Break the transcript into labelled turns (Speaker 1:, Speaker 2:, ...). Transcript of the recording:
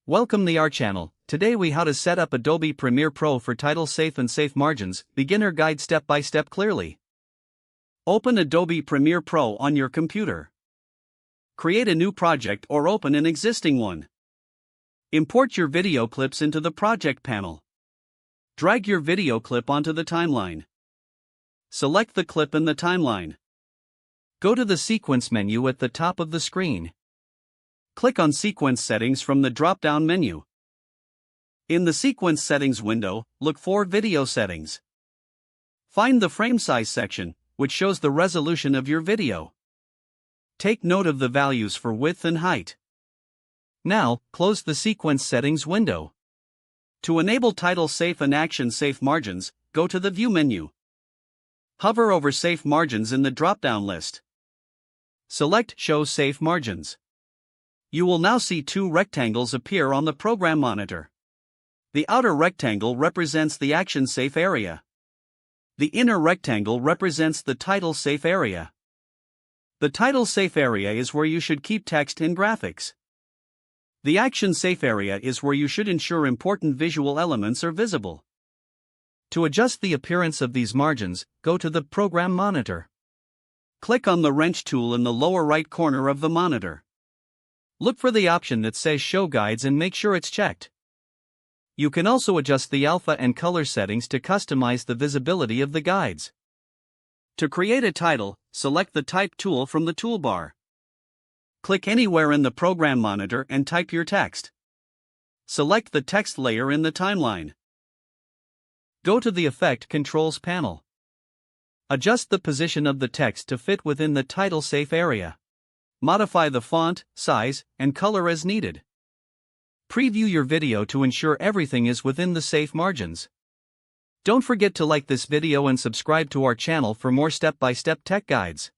Speaker 1: Welcome to our channel. Today we how to set up Adobe Premiere Pro for title safe and safe margins, beginner guide step by step clearly. Open Adobe Premiere Pro on your computer. Create a new project or open an existing one. Import your video clips into the project panel. Drag your video clip onto the timeline. Select the clip in the timeline. Go to the sequence menu at the top of the screen. Click on Sequence Settings from the drop-down menu. In the Sequence Settings window, look for Video Settings. Find the Frame Size section, which shows the resolution of your video. Take note of the values for width and height. Now, close the Sequence Settings window. To enable title safe and action safe margins, go to the View menu. Hover over Safe Margins in the drop-down list. Select Show Safe Margins. You will now see two rectangles appear on the program monitor. The outer rectangle represents the action safe area. The inner rectangle represents the title safe area. The title safe area is where you should keep text and graphics. The action safe area is where you should ensure important visual elements are visible. To adjust the appearance of these margins, go to the program monitor. Click on the wrench tool in the lower right corner of the monitor. Look for the option that says Show Guides and make sure it's checked. You can also adjust the alpha and color settings to customize the visibility of the guides. To create a title, select the Type tool from the toolbar. Click anywhere in the program monitor and type your text. Select the text layer in the timeline. Go to the Effect Controls panel. Adjust the position of the text to fit within the title safe area. Modify the font, size, and color as needed. Preview your video to ensure everything is within the safe margins. Don't forget to like this video and subscribe to our channel for more step-by-step tech guides.